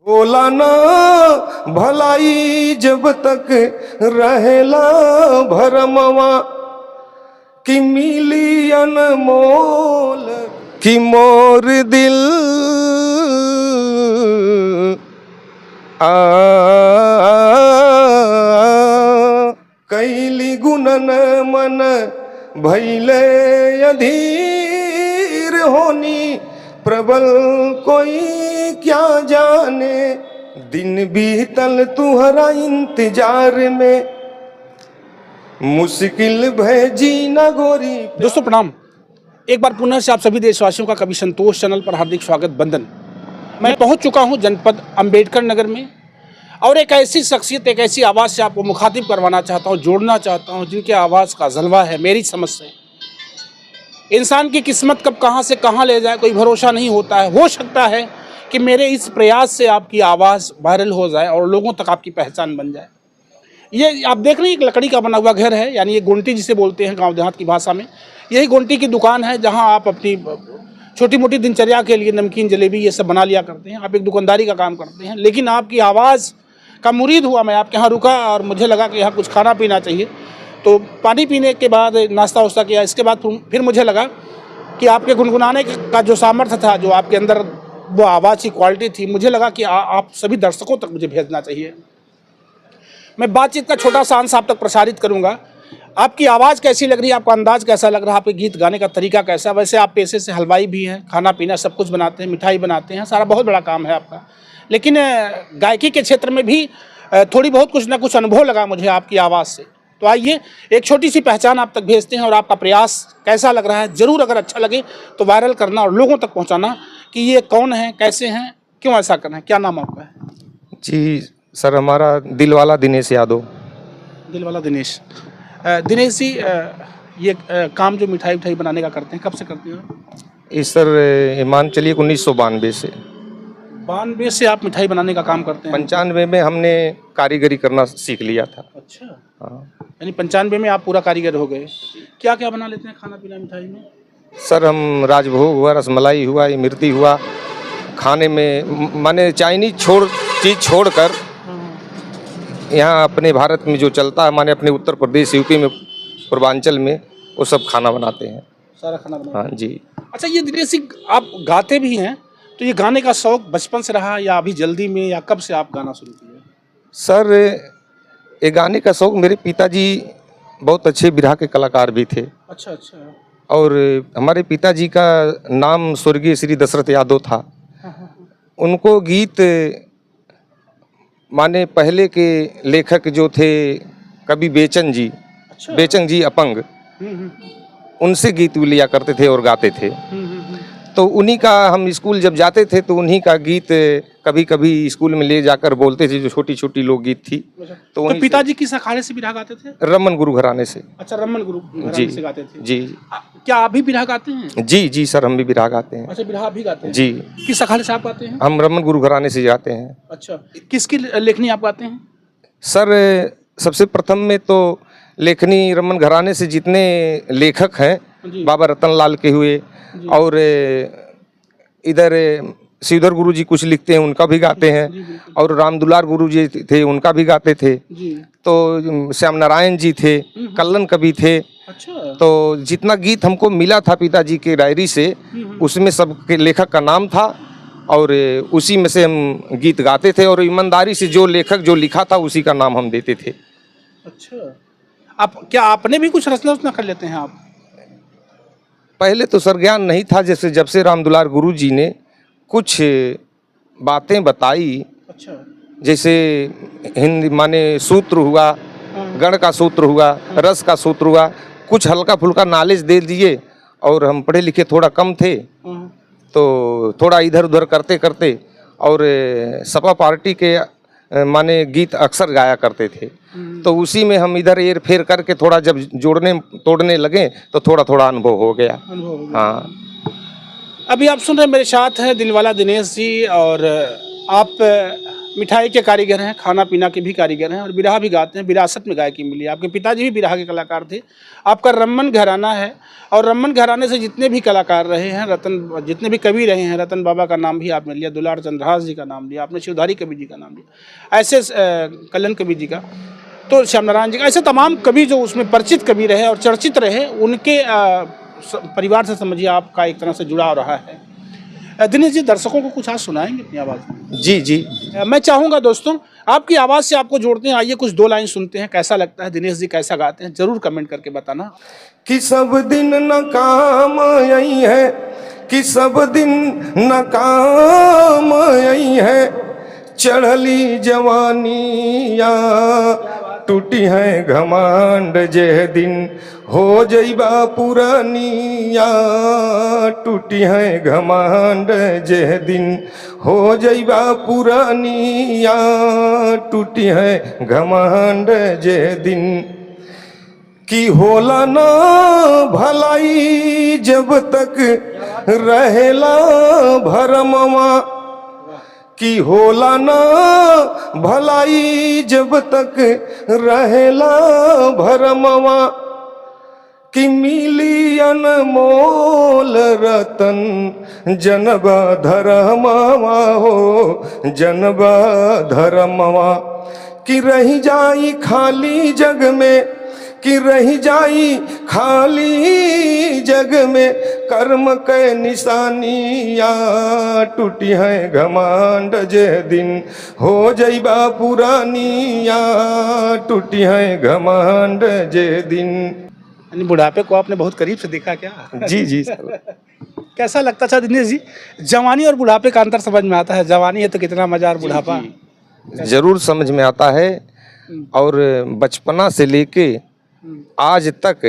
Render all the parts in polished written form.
होला ना भलाई जब तक रहेला भरमवा कि मिली अनमोल कि मोर दिल कैली गुणन मन भैले अधीर होनी प्रबल कोई क्या जाने दिन बीतल तुहरा इंतजार में मुश्किल भय जीना गोरी। दोस्तों प्रणाम। एक बार पुनः से आप सभी देशवासियों का कवि संतोष चैनल पर हार्दिक स्वागत बंदन। मैं पहुंच चुका हूं जनपद अंबेडकर नगर में और एक ऐसी शख्सियत, एक ऐसी आवाज़ से आपको मुखातिब करवाना चाहता हूं, जोड़ना चाहता हूं, जिनके आवाज़ का जलवा है मेरी समझ से। इंसान की किस्मत कब कहां से कहां ले जाए कोई भरोसा नहीं होता है। हो सकता है कि मेरे इस प्रयास से आपकी आवाज़ वायरल हो जाए और लोगों तक आपकी पहचान बन जाए। ये आप देख रहे हैं, एक लकड़ी का बना हुआ घर है, यानी ये गोंटी जिसे बोलते हैं गांव देहात की भाषा में। यही गोंटी की दुकान है जहां आप अपनी छोटी मोटी दिनचर्या के लिए नमकीन जलेबी ये सब बना लिया करते हैं। आप एक दुकानदारी का काम करते हैं, लेकिन आपकी आवाज़ का मुरीद हुआ मैं आपके यहाँ रुका और मुझे लगा कि यहाँ कुछ खाना पीना चाहिए। तो पानी पीने के बाद नाश्ता वास्ता किया, इसके बाद फिर मुझे लगा कि आपके गुनगुनाने का जो सामर्थ्य था, जो आपके अंदर वो आवाज़ की क्वालिटी थी, मुझे लगा कि आप सभी दर्शकों तक मुझे भेजना चाहिए। मैं बातचीत का छोटा सा अंश आप तक प्रसारित करूंगा। आपकी आवाज़ कैसी लग रही है, आपका अंदाज़ कैसा लग रहा है, आपके गीत गाने का तरीका कैसा। वैसे आप पेशे से हलवाई भी हैं, खाना पीना सब कुछ बनाते हैं, मिठाई बनाते हैं, सारा बहुत बड़ा काम है आपका। लेकिन गायकी के क्षेत्र में भी थोड़ी बहुत कुछ ना कुछ अनुभव लगा मुझे आपकी आवाज़ से। तो आइए एक छोटी सी पहचान आप तक भेजते हैं और आपका प्रयास कैसा लग रहा है ज़रूर अगर अच्छा लगे तो वायरल करना और लोगों तक पहुँचाना कि ये कौन है, कैसे हैं, क्यों ऐसा करना है। क्या नाम आपका है? जी सर, हमारा दिलवाला दिनेश यादव। दिलवाला दिनेश। दिनेश जी, ये काम जो मिठाई उठाई बनाने का करते हैं, कब से करते हैं? इस सर मान चलिए 1992 से। 92 से आप मिठाई बनाने का काम करते हैं? 95 में हमने कारीगरी करना सीख लिया था। अच्छा, हाँ यानी 95 में आप पूरा कारीगर हो गए। क्या क्या बना लेते हैं खाना पीना मिठाई में? सर हम राजभोग हुआ, रसमलाई हुआ, इमरती हुआ, खाने में माने चाइनीज चीज़ छोड़कर यहाँ अपने भारत में जो चलता है, माने अपने उत्तर प्रदेश यूपी में पूर्वांचल में वो सब खाना बनाते हैं, सारा खाना बनाते हैं। हाँ जी। अच्छा, ये दिनेश जी आप गाते भी हैं, तो ये गाने का शौक बचपन से रहा या अभी जल्दी में, या कब से आप गाना शुरू किए? सर ये गाने का शौक, मेरे पिताजी बहुत अच्छे बिरहा के कलाकार भी थे। अच्छा अच्छा। और हमारे पिताजी का नाम स्वर्गीय श्री दशरथ यादव था। उनको गीत माने पहले के लेखक जो थे कवि बेचन जी, अच्छा। बेचन जी अपंग, उनसे गीत लिया करते थे और गाते थे। तो उन्हीं का हम स्कूल जब जाते थे तो उन्हीं का गीत कभी कभी स्कूल में ले जाकर बोलते थे, जो छोटी छोटी लोकगीत थी। तो पिताजी किस अखाड़े से बिरहा गाते थे? रमन गुरु घराने से। अच्छा, रमन गुरु घराने से गाते थे। जी। क्या आप भी बिरहा गाते हैं? जी जी सर, हम भी बिरहा गाते हैं। अच्छा, बिरहा भी गाते हैं जी। किस अखाड़े से आप गाते हैं? हम रमन गुरु घराने से गाते हैं। अच्छा, किसकी लेखनी आप गाते हैं? सर सबसे प्रथम में तो लेखनी रमन घराने से जितने लेखक हैं, बाबा रतन लाल के हुए, और इधर श्रीधर गुरु जी कुछ लिखते हैं, उनका भी गाते हैं, और राम दुलार गुरु जी थे, उनका भी गाते थे। तो श्याम नारायण जी थे, कल्लन कवि थे। अच्छा। तो जितना गीत हमको मिला था पिताजी के डायरी से, उसमें सब के लेखक का नाम था और उसी में से हम गीत गाते थे, और ईमानदारी से जो लेखक जो लिखा था उसी का नाम हम देते थे। अच्छा, आप क्या आपने भी कुछ रचना कर लेते हैं आप? पहले तो सर ज्ञान नहीं था, जैसे जब से राम दुलार गुरु जी ने कुछ बातें बताई। अच्छा। जैसे हिंदी माने सूत्र हुआ, गण का सूत्र हुआ, रस का सूत्र हुआ, कुछ हल्का फुल्का नॉलेज दे दिए। और हम पढ़े लिखे थोड़ा कम थे, तो थोड़ा इधर उधर करते करते, और सपा पार्टी के माने गीत अक्सर गाया करते थे। तो उसी में हम इधर एर फेर करके थोड़ा जब जोड़ने तोड़ने लगे तो थोड़ा थोड़ा अनुभव हो गया। हाँ। अभी आप सुन रहे हैं, मेरे साथ है दिलवाला दिनेश जी, और आप मिठाई के कारीगर हैं, खाना पीना के भी कारीगर हैं और बिरहा भी गाते हैं। विरासत में गायकी मिली। आपके पिताजी भी बिरहा के कलाकार थे। आपका रमन घराना है और रमन घराने से जितने भी कलाकार रहे हैं, जितने भी कवि रहे हैं, रतन बाबा का नाम भी आपने लिया, दुलार चंद्रहास जी का नाम लिया आपने, शिवधारी कवि जी का नाम लिया, ऐसे कल्याण कवि जी का, तो श्याम नारायण जी का, ऐसे तमाम कवि जो उसमें परिचित कवि रहे और चर्चित रहे, उनके परिवार से समझिए आपका एक तरह से जुड़ाव रहा है। दिनेश जी, दर्शकों को कुछ आज सुनाएंगे अपनी आवाज़ में? जी जी। मैं चाहूँगा दोस्तों, आपकी आवाज़ से आपको जोड़ते हैं। आइए कुछ 2 लाइन सुनते हैं, कैसा लगता है, दिनेश जी कैसा गाते हैं, जरूर कमेंट करके बताना। कि सब दिन न काम यही है, कि सब दिन न काम यही है, चढ़ली जवानिया टूटी है घमंड जे दिन हो जइबा पुरानिया, टूटी है घमंड जे दिन हो जइबा पुरानिया, टूटी है घमंड जे दिन। कि होला ना भलाई जब तक रहेला भरमवा, कि होला ना भलाई जब तक रहेला भरमवा, कि मिली अनमोल रतन जनबा धरमवा हो, जनबा धरमवा। कि रही जाई खाली जग में, कि रही जाई खाली जग में, कर्म के निशानिया टूटी है घमंड जे दिन हो जइबा पुरानिया, टूटी है घमंड जे दिन। यानी बुढ़ापे को आपने बहुत करीब से देखा क्या? जी जी। कैसा लगता था दिनेश जी, जवानी और बुढ़ापे का अंतर समझ में आता है? जवानी है तो कितना मजा, और बुढ़ापा जरूर समझ में आता है। और बचपना से लेके आज तक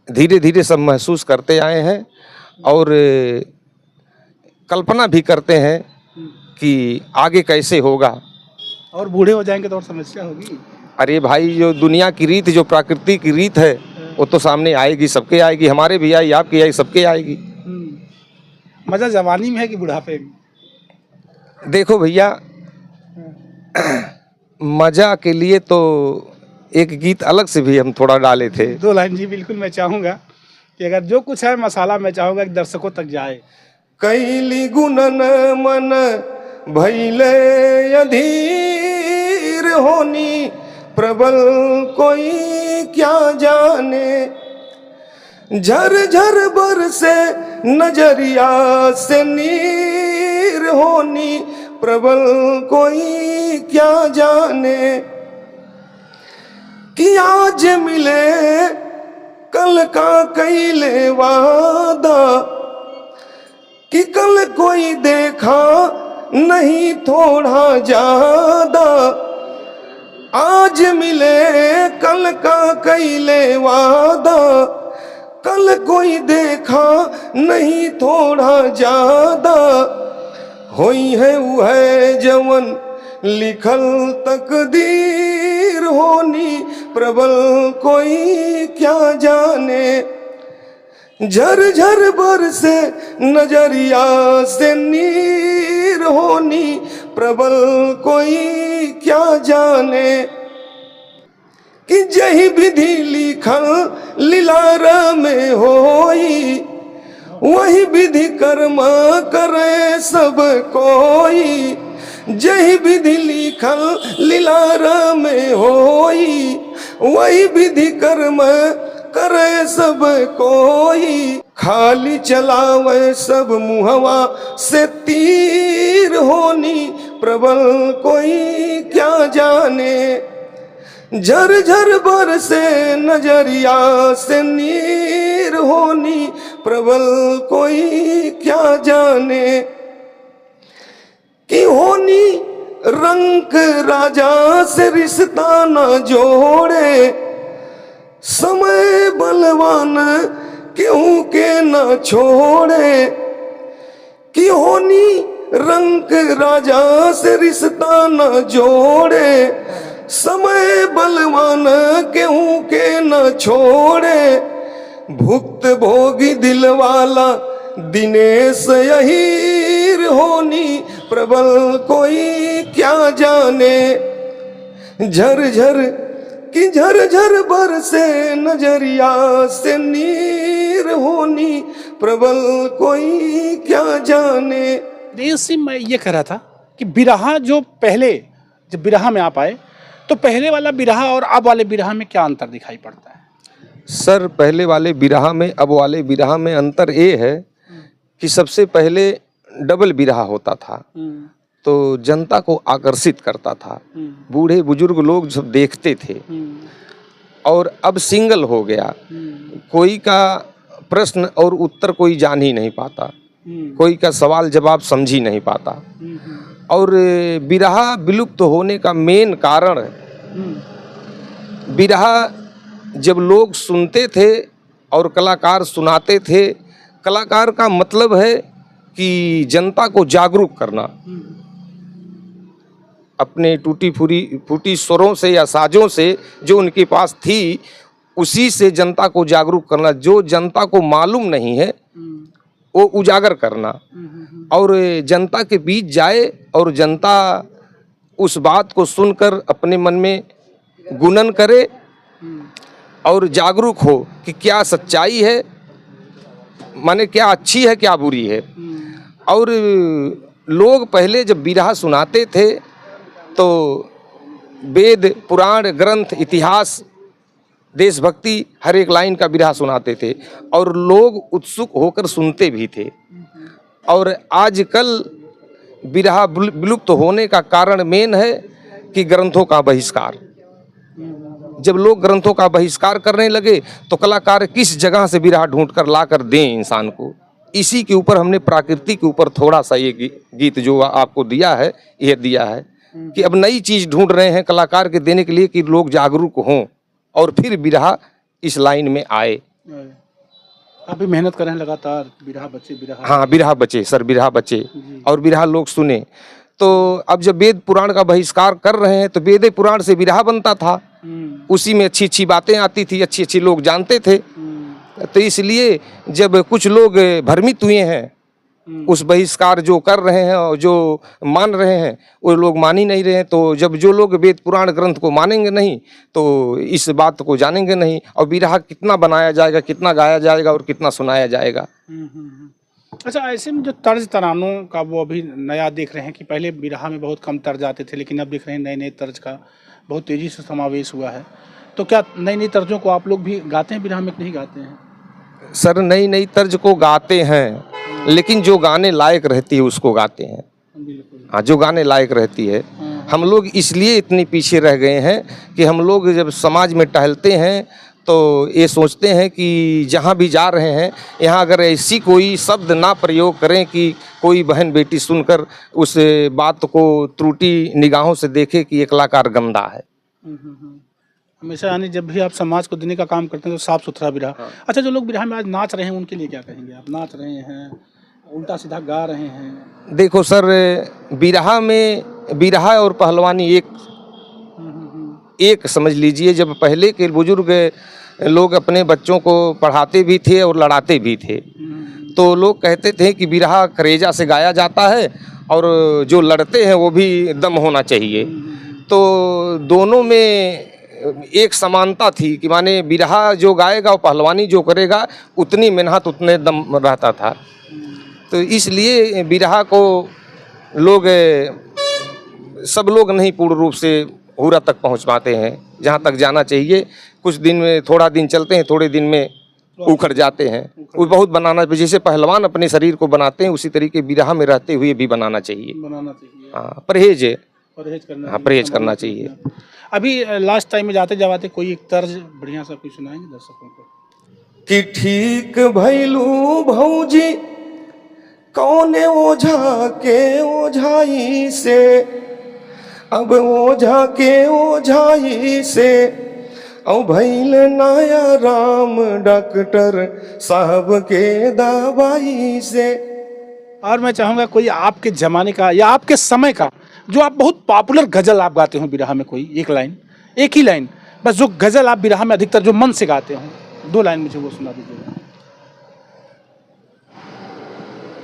धीरे धीरे सब महसूस करते आए हैं और कल्पना भी करते हैं कि आगे कैसे होगा। और बूढ़े हो जाएंगे तो और समस्या होगी। अरे भाई, जो दुनिया की रीत, जो प्राकृतिक की रीत है, वो तो सामने आएगी, सबके आएगी, हमारे भी आई, आपकी आई, सबके आएगी। मजा जवानी में है कि बुढ़ापे में? देखो भैया, मजा के लिए तो एक गीत अलग से भी हम थोड़ा डाले थे। 2 लाइन जी बिल्कुल। मैं चाहूँगा कि अगर जो कुछ है मसाला, मैं चाहूँगा कि दर्शकों तक जाए। कैली गुणन मन भैले अधीर होनी, प्रबल कोई क्या जाने, झर झर बरसे नजरिया से नीर होनी, प्रबल कोई क्या जाने। कि आज मिले कल का कैले वादा, कि कल कोई देखा नहीं थोड़ा ज्यादा, आज मिले कल का कैले वादा, कल कोई देखा नहीं थोड़ा ज्यादा, होई है वह जवन लिखल तकदीर होनी, प्रबल कोई क्या जाने, झर झर बरसे नजरिया से नीर होनी, प्रबल कोई क्या जाने। कि जही विधि लिखल लीलारा में होई, वही विधि कर्म करे सब कोई, जही विधि लिखल लीलारा में होई, वही विधि कर्म करे सब कोई, खाली चलावे सब मुहवा से तीर होनी, प्रबल कोई क्या जाने, झर झर बरसे नजरिया से नीर होनी, प्रबल कोई क्या जाने। कि होनी रंक राजा से रिश्ता न जोड़े, समय बलवान क्यों के न छोड़े, कि होनी रंक राजा से रिश्ता न जोड़े, समय बलवान क्यों के न छोड़े, भुक्त भोगी दिल वाला दिनेश यही होनी, प्रबल कोई क्या क्या जाने, झरझर कि झरझर बरसे नजरिया से नीर होनी प्रबल कोई क्या जाने। इससे मैं ये कह रहा था कि बिरहा जो पहले, जब बिरहा में आप आए तो पहले वाला बिरहा और अब वाले बिरहा में क्या अंतर दिखाई पड़ता है? सर पहले वाले बिरहा में अब वाले बिरहा में अंतर ये है कि सबसे पहले डबल बिरहा होता था तो जनता को आकर्षित करता था, बूढ़े बुजुर्ग लोग सब देखते थे। और अब सिंगल हो गया, कोई का प्रश्न और उत्तर कोई जान ही नहीं पाता, कोई का सवाल जवाब समझ ही नहीं पाता। और बिरहा विलुप्त होने का मेन कारण, बिरहा जब लोग सुनते थे और कलाकार सुनाते थे, कलाकार का मतलब है कि जनता को जागरूक करना, अपने टूटी फूटी स्वरों से या साजों से जो उनके पास थी उसी से जनता को जागरूक करना, जो जनता को मालूम नहीं है वो उजागर करना और जनता के बीच जाए और जनता उस बात को सुनकर अपने मन में गुणन करे और जागरूक हो कि क्या सच्चाई है, माने क्या अच्छी है क्या बुरी है। और लोग पहले जब बिरहा सुनाते थे तो वेद पुराण ग्रंथ इतिहास देशभक्ति हर एक लाइन का बिरहा सुनाते थे और लोग उत्सुक होकर सुनते भी थे। और आजकल बिरहा विलुप्त होने का कारण मेन है कि ग्रंथों का बहिष्कार। जब लोग ग्रंथों का बहिष्कार करने लगे तो कलाकार किस जगह से बिरहा ढूंढ कर ला कर दें इंसान को। इसी के ऊपर हमने प्रकृति के ऊपर थोड़ा सा ये गीत जो आपको दिया है, यह दिया है कि अब नई चीज़ ढूंढ रहे हैं कलाकार के देने के लिए कि लोग जागरूक हों और फिर बिरहा इस लाइन में आए। अभी मेहनत कर रहे हैं लगातार, बिरहा बचे, बिरहा, हाँ बिरहा बचे सर, बिरहा बचे और बिरहा लोग सुने। तो अब जब वेद पुराण का बहिष्कार कर रहे हैं तो वेद पुराण से बिरहा बनता था, उसी में अच्छी अच्छी बातें आती थी, अच्छी अच्छी लोग जानते थे। तो इसलिए जब कुछ लोग भ्रमित हुए हैं उस बहिष्कार जो कर रहे हैं और जो मान रहे हैं वो लोग मान ही नहीं रहे हैं, तो जब जो लोग वेद पुराण ग्रंथ को मानेंगे नहीं तो इस बात को जानेंगे नहीं और बिरहा कितना बनाया जाएगा, कितना गाया जाएगा और कितना सुनाया जाएगा। अच्छा, ऐसे में जो तर्ज तरानों का वो अभी नया देख रहे हैं कि पहले बिरहा में बहुत कम तर्ज आते थे लेकिन अब देख रहे हैं नए नए तर्ज का बहुत तेज़ी से समावेश हुआ है। तो क्या नई नई तर्जों को आप लोग भी गाते हैं बिरहा में कि नहीं गाते हैं? सर नई नई तर्ज को गाते हैं लेकिन जो गाने लायक रहती है उसको गाते हैं। हाँ, जो गाने लायक रहती है। हम लोग इसलिए इतनी पीछे रह गए हैं कि हम लोग जब समाज में टहलते हैं तो ये सोचते हैं कि जहाँ भी जा रहे हैं यहाँ अगर ऐसी कोई शब्द ना प्रयोग करें कि कोई बहन बेटी सुनकर उस बात को त्रुटि निगाहों से देखे कि ये कलाकार गंदा है। हमेशा यानी जब भी आप समाज को देने का काम करते हैं तो साफ सुथरा बिरहा। अच्छा, जो लोग बिरहा में आज नाच रहे हैं उनके लिए क्या कहेंगे? आप नाच रहे हैं, उल्टा सीधा गा रहे हैं। देखो सर, बिरहा में बिरहा और पहलवानी एक समझ लीजिए। जब पहले के बुजुर्ग लोग अपने बच्चों को पढ़ाते भी थे और लड़ाते भी थे तो लोग कहते थे कि बिरहा करेजा से गाया जाता है और जो लड़ते हैं वो भी दम होना चाहिए। तो दोनों में एक समानता थी कि माने बिरहा जो गाएगा और पहलवानी जो करेगा उतनी मेहनत उतने दम रहता था। तो इसलिए बिरहा को लोग सब लोग नहीं पूर्ण रूप से हुरा तक पहुंच पाते हैं जहां तक जाना चाहिए। कुछ दिन में थोड़ा दिन चलते हैं, थोड़े दिन में उखड़ जाते हैं। वो बहुत बनाना, जैसे पहलवान अपने शरीर को बनाते हैं उसी तरीके बिरहा में रहते हुए भी बनाना चाहिए। हाँ, परहेज करना, हाँ परहेज करना चाहिए। अभी लास्ट टाइम में जाते जाते कोई एक तर्ज बढ़िया सा कोई सुनाएंगे दर्शकों को? कि ठीक भैलू भौजी कौने ओझा के ओझाई से, अब ओझा के ओझाई से औ भैल नया राम डॉक्टर साहब के दवाई से। और मैं चाहूँगा कोई आपके ज़माने का या आपके समय का जो आप बहुत पॉपुलर गज़ल आप गाते हो बिरहा में, कोई एक लाइन, एक ही लाइन बस, जो गज़ल आप बिरहा में अधिकतर जो मन से गाते हो, 2 लाइन मुझे वो सुना दीजिएगा।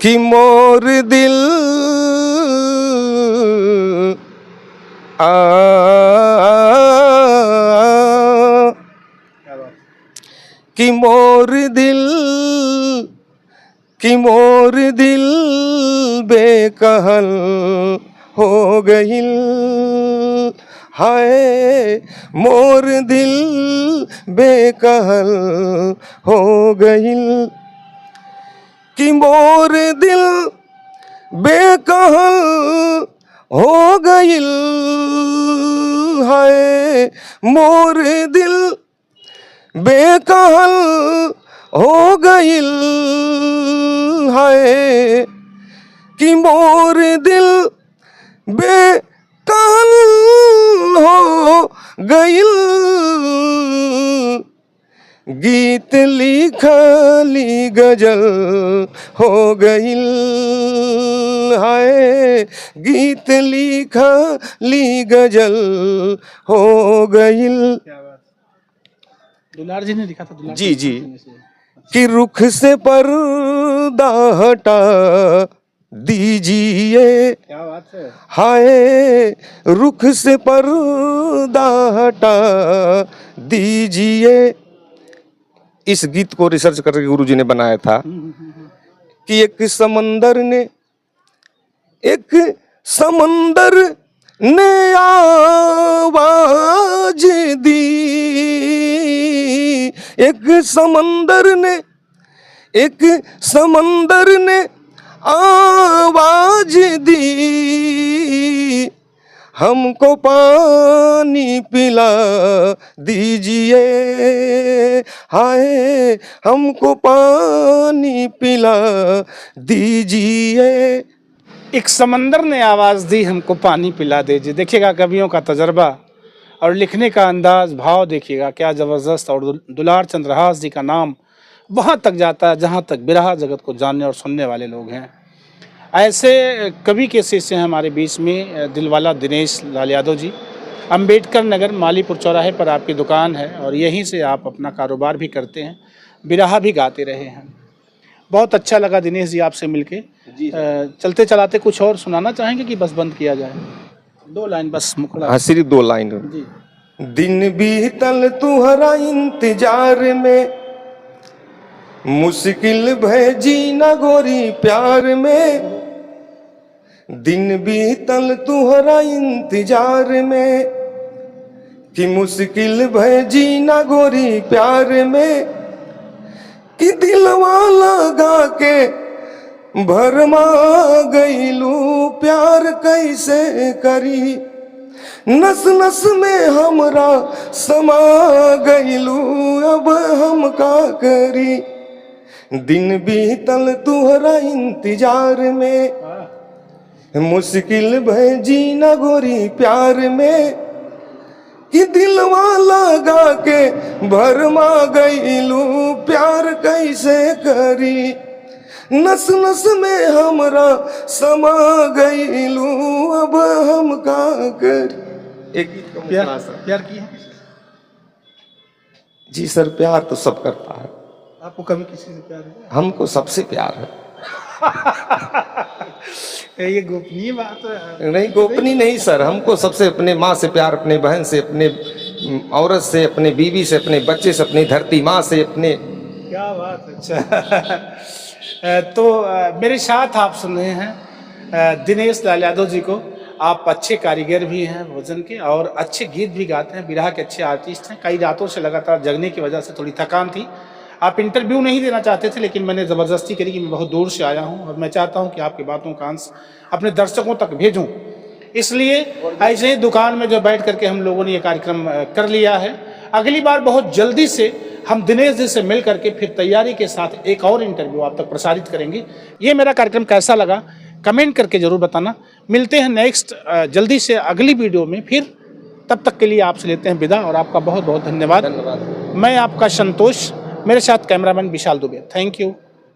कि मोर दिल कि मोर दिल बेकहल हो गइल, हाय मोर दिल बेकहल हो गइल, कि मोर दिल बेकहल हो गइल, हाय मोर दिल बेकहल हो गइल, हाय कि मोर दिल बेकहल हो गइल, गीत लिखली गजल हो गइल, हाय गीत लिखली गजल हो गइल। दुलार जी ने लिखा था? दुलार जी जी, कि रुख से पर्दा हटा दीजिए, क्या बात है, हाय रुख से पर्दा हटा दीजिए। इस गीत को रिसर्च करके गुरुजी ने बनाया था कि एक समंदर ने आवाज दी, एक समंदर ने आवाज दी, हमको पानी पिला दीजिए, हाय हमको पानी पिला दीजिए। एक समंदर ने आवाज़ दी, हमको पानी पिला दीजिए। देखिएगा कवियों का तजर्बा और लिखने का अंदाज, भाव देखिएगा क्या ज़बरदस्त। और दुलार चंद्र हास जी का नाम वहाँ तक जाता है जहाँ तक बिरहा जगत को जानने और सुनने वाले लोग हैं। ऐसे कवि के शिष्य हैं हमारे बीच में दिलवाला दिनेश लाल यादव जी। अंबेडकर नगर मालीपुर चौराहे पर आपकी दुकान है और यहीं से आप अपना कारोबार भी करते हैं, बिरहा भी गाते रहे हैं। बहुत अच्छा लगा दिनेश जी आपसे मिलके। चलते चलाते कुछ और सुनाना चाहेंगे कि बस बंद किया जाए? 2 लाइन बस मुखड़ा। हाँ, सिर्फ 2 लाइन जी। दिन बीतल तुहरा इंतजार में, मुश्किल भय जीना गोरी प्यार में, दिन बीतल तुहरा इंतजार में, कि मुश्किल भय जीना गोरी प्यार में, कि दिलवा लगा के भरमा गईलू प्यार कैसे करी, नस नस में हमरा समा गईलू अब हम का करी, दिन बीतल तुहरा इंतजार में, मुश्किल भय जीना गोरी प्यार में, कि दिलवा लगा के भरमा गईलू प्यार कैसे करी, नस नस में हमरा समा गईलू अब हम का करी। एक गीत का प्यार की है जी सर। प्यार तो सब करता है। आपको कभी किसी से प्यार है? हमको सबसे प्यार है। ये गोपनीय बात है? नहीं गोपनीय नहीं सर, हमको सबसे अपने माँ से प्यार, अपने बहन से, अपने औरत से, अपने बीवी से, अपने बच्चे से, अपनी धरती माँ से, अपने। क्या बात। अच्छा तो मेरे साथ आप सुन रहे हैं दिनेश लाल यादव जी को। आप अच्छे कारीगर भी हैं भोजन के और अच्छे गीत भी गाते हैं, बिरहा के अच्छे आर्टिस्ट हैं। कई रातों से लगातार जगने की वजह से थोड़ी थकान थी। आप इंटरव्यू नहीं देना चाहते थे लेकिन मैंने ज़बरदस्ती करी कि मैं बहुत दूर से आया हूं और मैं चाहता हूं कि आपकी बातों का अंश अपने दर्शकों तक भेजूं, इसलिए ऐसे ही दुकान में जो बैठ करके हम लोगों ने ये कार्यक्रम कर लिया है। अगली बार बहुत जल्दी से हम दिनेश जी से मिल करके फिर तैयारी के साथ एक और इंटरव्यू आप तक प्रसारित करेंगे। ये मेरा कार्यक्रम कैसा लगा कमेंट करके ज़रूर बताना। मिलते हैं नेक्स्ट जल्दी से अगली वीडियो में फिर। तब तक के लिए आपसे लेते हैं विदा और आपका बहुत बहुत धन्यवाद। मैं आपका संतोष, मेरे साथ cameraman Vishal Dubey. Thank you.